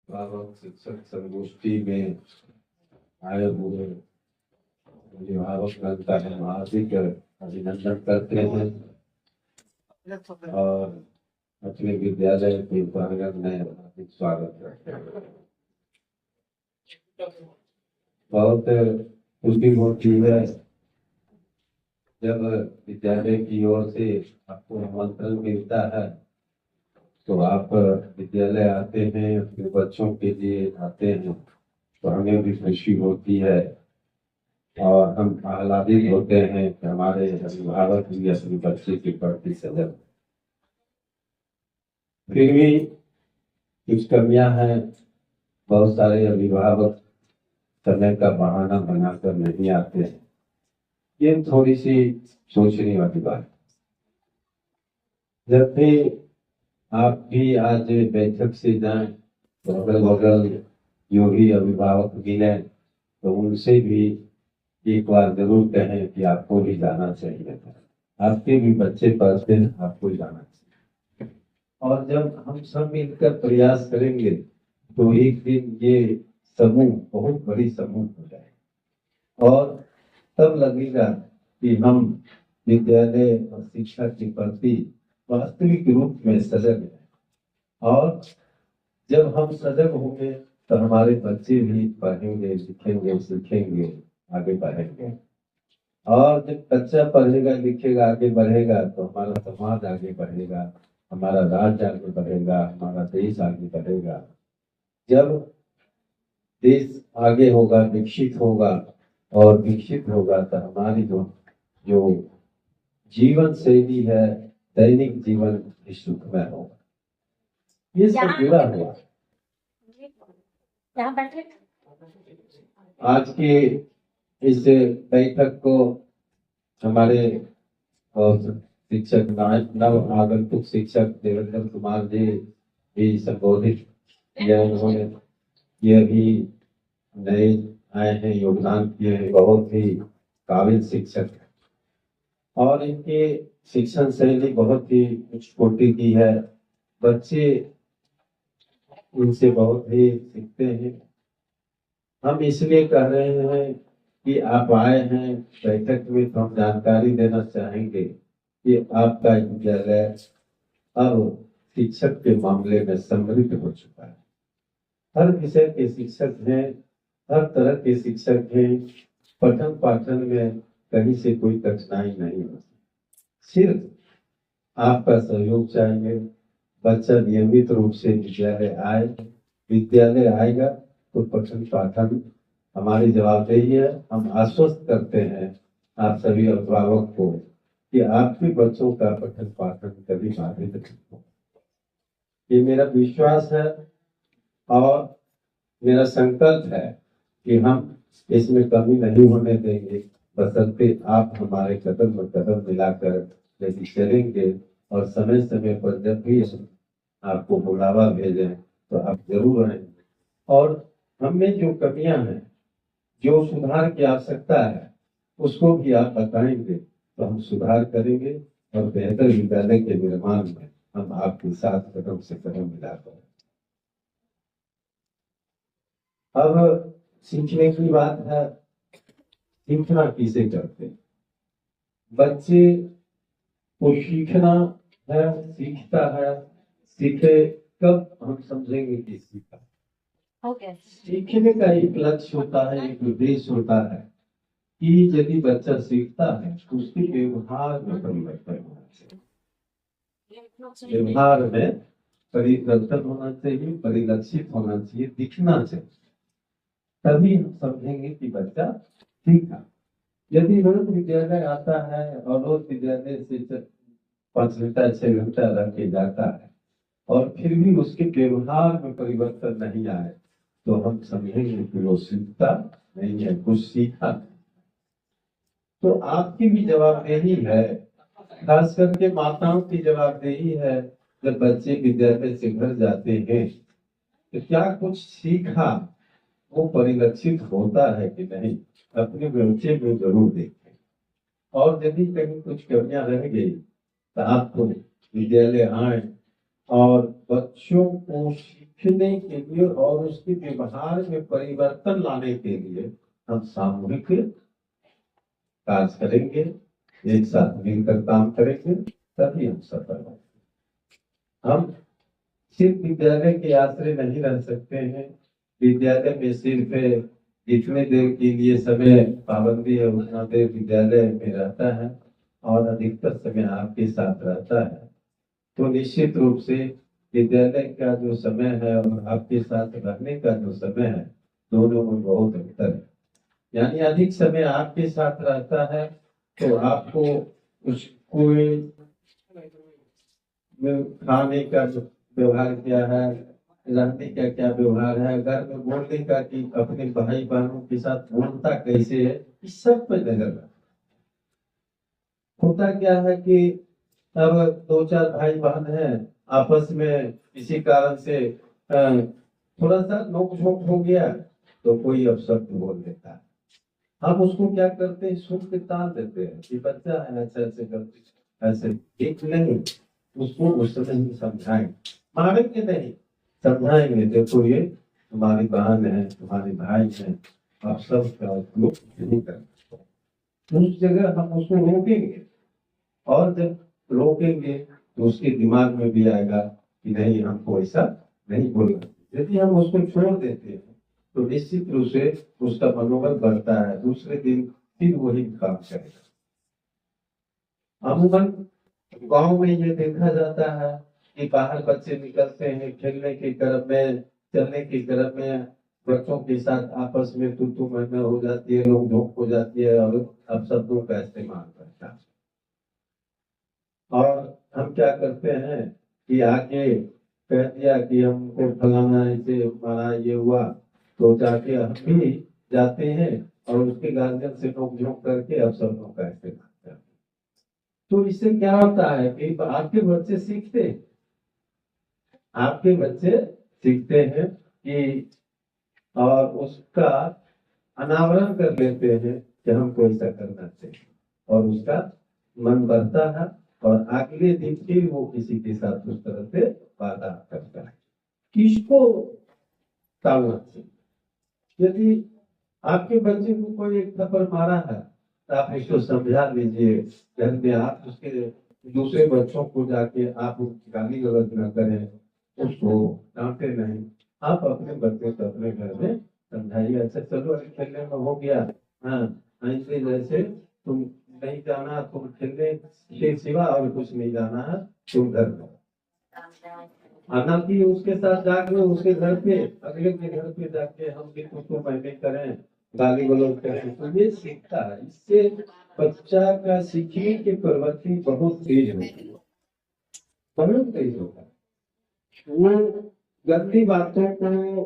अभिभावक शिक्षक संगोष्ठी में आए हुए अभिभावक जनता है हार्दिक अभिनंदन करते हैं और अपने विद्यालय के प्रांगण में हार्दिक स्वागत करते हैं। बहुत खुशी होती है जब विद्यालय की ओर से आपको आमंत्रण मिलता है तो आप विद्यालय आते हैं, अपने बच्चों के लिए आते हैं तो हमें भी खुशी होती है और हम आह्लादित होते हैं कि हमारे अभिभावक भी अपने बच्चे के प्रति सजग। फिर भी कुछ कमियां हैं, बहुत सारे अभिभावक समय का बहाना बनाकर नहीं आते हैं। ये थोड़ी सी सोचने वाली बात। जब भी आप भी आज बैठक से जाएं तो अगल बगल जो भी अभिभावक मिले तो उनसे भी एक बार जरूर कहें कि आपको भी जाना चाहिए, आपके भी बच्चे पढ़ते हैं, आपको जाना चाहिए। और जब हम सब मिलकर प्रयास करेंगे तो एक दिन ये समूह बहुत बड़ी समूह हो जाए और तब लगेगा कि हम विद्यालय और शिक्षा के प्रति वास्तविक रूप में सजग हैं। और जब हम सजग होंगे तो हमारे बच्चे भी पढ़ेंगे, लिखेंगे, सीखेंगे, आगे बढ़ेंगे। और जब बच्चा पढ़ेगा, लिखेगा, आगे बढ़ेगा तो हमारा समाज आगे बढ़ेगा, हमारा राज्य आगे बढ़ेगा, हमारा देश आगे बढ़ेगा। जब देश आगे होगा, विकसित होगा और विकसित होगा तो हमारी जो जीवन शैली है, दैनिक जीवन भी सुखमय होगा। ये सब जुड़ा हुआ। आज के इस बैठक को हमारे शिक्षक नव आगंतुक शिक्षक देवेंद्र कुमार जी भी संबोधित किया। उन्होंने ये भी नए आए हैं, योगदान किए हैं, बहुत ही काबिल शिक्षक है और इनके शिक्षण शैली बहुत ही उच्च कोटि की है। बच्चे इनसे बहुत ही सीखते हैं। हम इसलिए कह रहे हैं कि आप आए हैं बैठक में तो हम जानकारी देना चाहेंगे कि आपका विद्यालय अब शिक्षक के मामले में समृद्ध हो चुका है। हर विषय के शिक्षक हैं, हर तरह के शिक्षक हैं। पठन पाठन में कहीं से कोई कठिनाई नहीं होती, सिर्फ आपका सहयोग चाहिए। बच्चा नियमित रूप से विद्यालय आए, विद्यालय आएगा तो पठन पाठन हमारी जवाबदेही है। हम आश्वस्त करते हैं आप सभी अभिभावक को कि आपके बच्चों का पठन पाठन कभी बाधित नहीं हो। ये मेरा विश्वास है और मेरा संकल्प है कि हम इसमें कमी नहीं होने देंगे, बशर्ते आप हमारे कदम में कदम मिलाकर यदि चलेंगे और समय समय पर जब भी आपको बुलावा भेजें तो आप जरूर आएंगे। और हमें जो कमियां हैं, जो सुधार की आवश्यकता है, उसको भी आप बताएंगे तो हम सुधार करेंगे और बेहतर विद्यालय के निर्माण में हम आपके साथ कदम से कदम मिलाकर। अब सीखने की बात है, सीखना किसे करते हैं? बच्चे को सीखना है, सीखता है, सीखे कब हम समझेंगे कि सीखा। सीखने का एक लक्ष्य होता है, एक उद्देश्य होता है कि यदि बच्चा सीखता है तो उसके व्यवहार में परिवर्तन होना चाहिए, व्यवहार में परिवर्तन होना चाहिए, परिलक्षित होना चाहिए, दिखना चाहिए, तभी हम समझेंगे कि बच्चा सीखा। यदि रोज विद्यालय आता है और रोज विद्यालय से 5 घंटा 6 घंटा रह के जाता है और फिर भी उसके व्यवहार में परिवर्तन नहीं आए तो हम समझेंगे कि वो सीखता नहीं है, कुछ सीखा। तो आपकी भी जवाबदेही है, खास करके माताओं की जवाबदेही है, जब बच्चे विद्यालय से घर जाते हैं तो क्या कुछ सीखा, वो परिलक्षित होता है कि नहीं, अपने बच्चे में जरूर देखें। और यदि कहीं कुछ कमियां रह गई तो आपको विद्यालय आए और बच्चों को सीखने के लिए और उसके व्यवहार में परिवर्तन लाने के लिए हम सामूहिक कार्य करेंगे, एक साथ मिलकर काम करेंगे, तभी हम सफल होंगे। हम सिर्फ विद्यालय के आश्रय नहीं रह सकते हैं। विद्यालय में सिर्फ जितने देर के लिए समय पाबंदी है उतना देर विद्यालय में रहता है और अधिकतर समय आपके साथ रहता है। तो निश्चित रूप से विद्यालय का जो समय है और आपके साथ रहने का जो समय है, दोनों में बहुत अंतर है। यानी अधिक समय आपके साथ रहता है तो आपको कोई खाने का व्यवहार क्या है, रहने का क्या व्यवहार है, घर में बोलने का कि अपने भाई बहनों के साथ बोलता कैसे है, इस सब पे नजर रखता। होता क्या है कि अब दो चार भाई बहन हैं, आपस में किसी कारण से थोड़ा सा नोक झोंक हो गया तो कोई अब शब्द बोल देता है। हम उसको क्या करते हैं, सुन के टाल देते हैं कि बच्चा है ऐसे ऐसे करते, ऐसे एक नहीं, उसको उस समय ही समझाएंगे, मारेंगे नहीं, समझाएंगे। देखो ये तुम्हारी बहन है, तुम्हारे भाई है, आप सब का उपयोग नहीं करते। उस जगह हम उसको रोकेंगे और जब रोकेंगे तो उसके दिमाग में भी आएगा कि नहीं, हमको ऐसा नहीं बोलना। यदि हम उसको छोड़ देते हैं तो निश्चित रूप से उसका मनोबल बढ़ता है, दूसरे दिन फिर वही काम करेगा। अमूमन गांव में ये देखा जाता है कि बाहर बच्चे निकलते हैं खेलने के क्रम में, चलने के क्रम में बच्चों के साथ आपस में तू मैं हो जाती है, लोग झोंक हो जाती है और अब शब्दों का इस्तेमाल करता है। और हम क्या करते हैं कि आके कह दिया कि हमको फलाना ऐसे हमारा ये हुआ, तो जाके हम भी जाते हैं और उसके गार्जियन से नोक झोंक करके अब शब्दों का इस्तेमाल करते हैं। तो इससे क्या होता है कि आपके बच्चे सीखते हैं, आपके बच्चे सीखते हैं कि और उसका अनावरण कर लेते हैं कि हमको ऐसा करना चाहिए और उसका मन बढ़ता है और अगले दिन फिर वो किसी के साथ उस तरह से वादा करता है। किसको टालना चाहिए? यदि आपके बच्चे को कोई एक थप्पड़ मारा है तो आप उसको समझा लीजिए, घर में आप उसके दूसरे बच्चों को जाके आप गाली गलौज न करें, उसको डांटे नहीं, आप अपने बच्चे को अपने घर में समझाइए। अच्छा चलो अभी खेलने में हो गया, हाँ ऐसे जैसे तुम नहीं जाना, तुम खेलने के सिवा और कुछ नहीं जाना है, तुम घर में आना कि उसके साथ जाके उसके घर पे अगले के घर पे जाके हम भी उसको पहले करें, गाली गलौज करें, तो ये सीखता है। इससे बच्चा का सीखने की प्रवृत्ति बहुत तेज होती है, बहुत तेज होता है। वो गंदी बातों को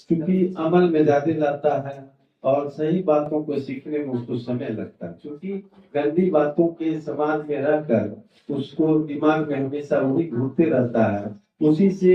क्योंकि अमल में ज्यादा लाता है और सही बातों को सीखने में उसको समय लगता है, क्योंकि गंदी बातों के समाज में रहकर उसको दिमाग में हमेशा वही घूमते रहता है, उसी से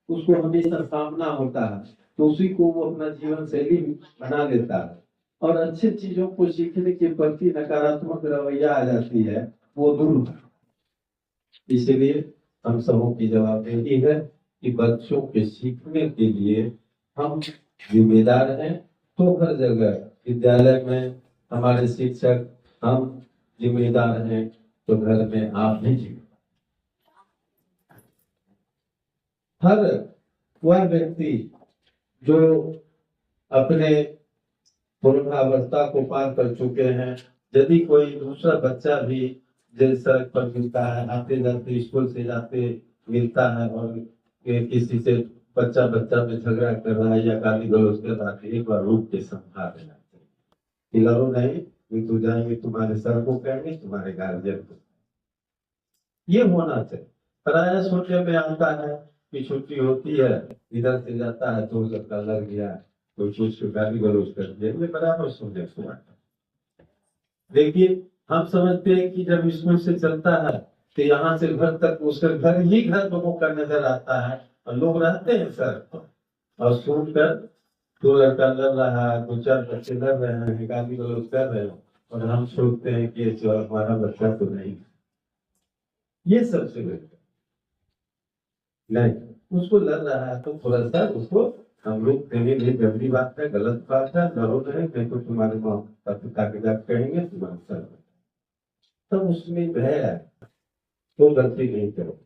उसको हमेशा सामना होता है, तो उसी को वो अपना जीवन शैली बना लेता है और अच्छी चीजों को सीखने के प्रति नकारात्मक रवैया आ जाती है, वो दूर है। इसलिए हम सबों की जवाबदेही है कि बच्चों के सीखने के लिए हम जिम्मेदार हैं। तो हर जगह विद्यालय में हमारे शिक्षक, हम जिम्मेदार हैं, तो घर में आप भी जिम्मेदार। हर वह व्यक्ति जो अपने पूर्णावस्था को पार कर चुके हैं, यदि कोई दूसरा बच्चा भी जैसा पर मिलता है, आते जाते स्कूल से जाते मिलता है और किसी से बच्चा में झगड़ा कर रहा है या गाली गलौज कर रहा है, एक बार रूप के समझा देना चाहिए, लड़ो नहीं, ये तो जाएंगे तुम्हारे सर को कहेंगे, तुम्हारे गार्जियन को। ये होना चाहिए। पराया सोचने में आता है कि छुट्टी होती है, इधर से जाता है तो उधर का लग गया, तो कुछ गाली गलौज कर दिया, ये बराबर सोचने को आता है। देखिए हम समझते हैं कि जब स्कूल से चलता है तो यहाँ से घर तक उसका घर लोगों का नजर आता है और लोग रहते हैं सर और सुन कर दो लड़का लड़ रहा है, दो चार बच्चे लड़ रहे हैं, गाली गलौज कर रहे हैं और हम सोचते हैं कि जो हमारा बच्चा तो नहीं। ये सबसे बेहतर नहीं, उसको लग रहा है तो थोड़ा सा उसको हम लोग कहेंगे नहीं, गंदी बात है, गलत बात है, न रो रहे, नहीं तो तुम्हारे माँ पिता के जाकर कहेंगे तुम्हारे सर। तब उसमें भय है, तो गलती नहीं करो।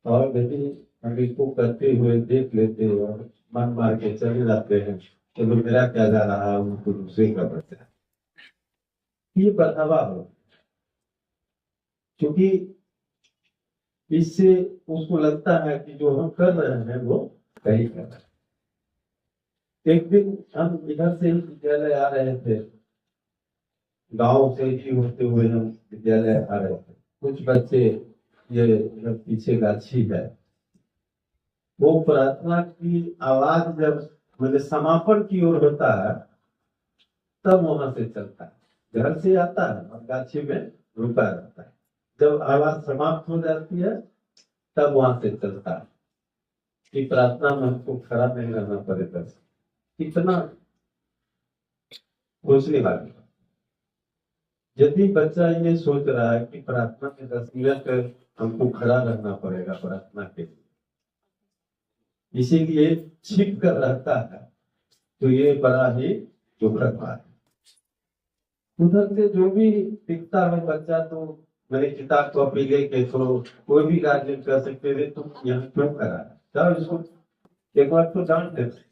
और यदि हम इसको करते हुए देख लेते हैं और मन मार के चले जाते हैं, तो मेरा क्या जा रहा है, उनको दूसरे का बचा है, ये बढ़ावा हो। क्योंकि इससे उसको लगता है कि जो हम कर रहे हैं वो सही कर रहे हैं। एक दिन हम इधर से ही विद्यालय आ रहे थे, गांव से ही होते हुए हम विद्यालय आ रहे थे। कुछ बच्चे, ये पीछे गाछी है, वो प्रार्थना की आवाज जब मेरे समापन की ओर होता है, तब वहां से चलता है। घर से आता है और गाछी में रुका रहता है। जब आवाज समाप्त हो जाती है, तब वहां से चलता है कि प्रार्थना में हमको खड़ा नहीं रहना पड़ेगा। कितना सोचने वाली बात। यदि बच्चा ये सोच रहा है कि प्रार्थना में 10 मिनट हमको खड़ा रहना पड़ेगा प्रार्थना के लिए, इसीलिए छिप कर रहता है, तो ये बड़ा ही दुखद बात है। उधर से जो भी दिखता है बच्चा, तो मेरे किताब कॉपी लेके तो कोई भी गार्जियन कर सकते थे, तुम यहाँ क्यों करा है, इसको एक बार तो डांट देते।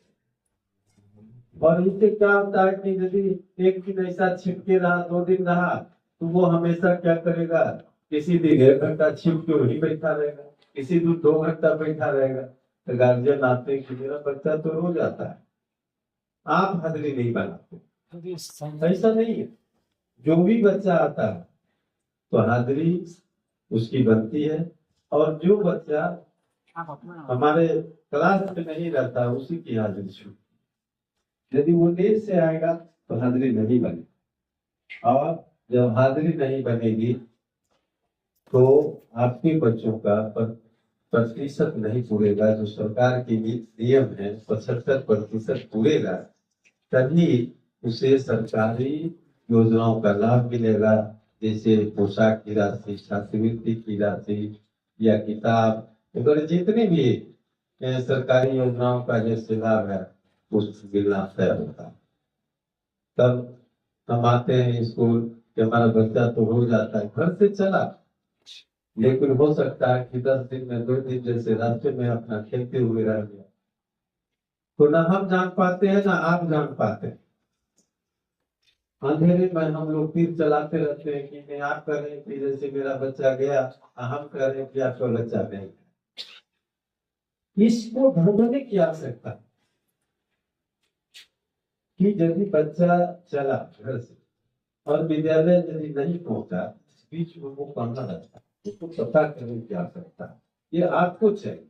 और इससे क्या होता है कि यदि एक दिन ऐसा छिपके रहा, 2 दिन रहा, तो वो हमेशा क्या करेगा, किसी दिन 1 घंटा छिप के वही बैठा रहेगा, किसी दिन 2 घंटा बैठा रहेगा। तो गार्जियन आते हैं कि मेरा बच्चा तो रो जाता है, आप हाजिरी नहीं बनाते। ऐसा नहीं है, जो भी बच्चा आता है तो हाजिरी उसकी बनती है। और जो बच्चा हमारे क्लास में नहीं रहता, उसी की हाजिरी छूटती। यदि वो देर से आएगा तो हाजिरी नहीं बनेगी, और जब हाजिरी नहीं बनेगी तो आपके बच्चों का प्रतिशत नहीं पूरेगा। जो सरकार की नियम है 75% पूरेगा, तभी उसे सरकारी योजनाओं का लाभ मिलेगा। जैसे पोशाक की राशि, छात्रवृत्ति की राशि, या किताब वगैरह जितने भी सरकारी योजनाओं का जैसे लाभ है, उस मिलना तय होता है। तब हम आते हैं स्कूल कि हमारा बच्चा तो हो जाता है, घर से चला, लेकिन हो सकता है कि 10 दिन में 2 दिन जैसे रास्ते में अपना खेलते हुए रह गया, तो ना हम जान पाते हैं ना आप जान पाते हैं। अंधेरे में हम लोग तीर चलाते रहते हैं कि नहीं, आप कह रहे हैं कि जैसे मेरा बच्चा गया, हम कह रहे हैं कि आपका बच्चा नहीं। इसको ढूंढने की आवश्यकता कि यदि बच्चा चला घर से और विद्यालय यदि नहीं पहुंचा, इस बीच में वो कहाँ रहता है, उसको पता करने की आवश्यकता है। ये आपको चाहिए,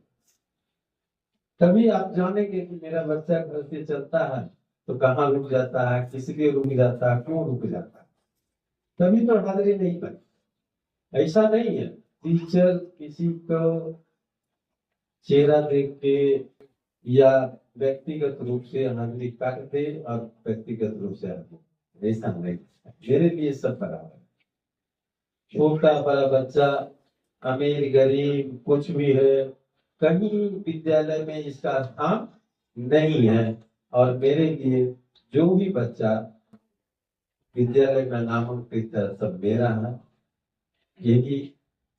तभी आप जानेंगे कि मेरा बच्चा घर से चलता है तो कहाँ रुक जाता है, किस लिए रुक जाता है, क्यों रुक जाता है, तभी तो हाजिरी नहीं बनी। ऐसा नहीं है टीचर किसी को चेहरा देख के या व्यक्तिगत रूप से हाजिरी काट दे और व्यक्तिगत रूप से हाजिरी, ऐसा नहीं। मेरे लिए सब बराबर, छोटा बड़ा बच्चा, अमीर गरीब कुछ भी है, कहीं विद्यालय में इसका स्थान नहीं है। और मेरे लिए जो भी बच्चा विद्यालय में नामांकित है, सब मेरा है, यही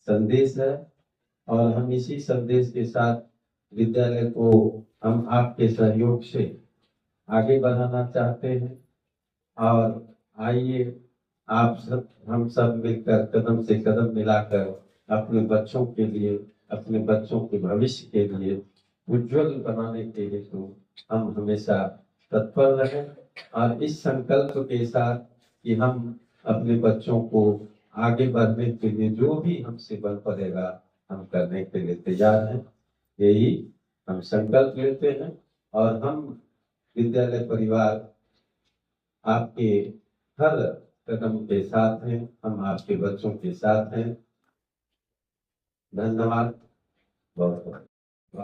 संदेश है। और हम इसी संदेश के साथ विद्यालय को हम आपके सहयोग से आगे बढ़ाना चाहते हैं। और आइए आप सब, हम सब मिलकर कदम से कदम मिलाकर अपने बच्चों के लिए, अपने बच्चों के भविष्य के लिए उज्जवल बनाने के लिए तो हम हमेशा तत्पर रहें। और इस संकल्प के साथ कि हम अपने बच्चों को आगे बढ़ने के लिए जो भी हमसे बन पड़ेगा, हम करने के लिए तैयार हैं, यही हम संकल्प लेते हैं। और हम विद्यालय परिवार आपके हर कदम के साथ हैं, हम आपके बच्चों के साथ हैं। धन्यवाद, बहुत बहुत।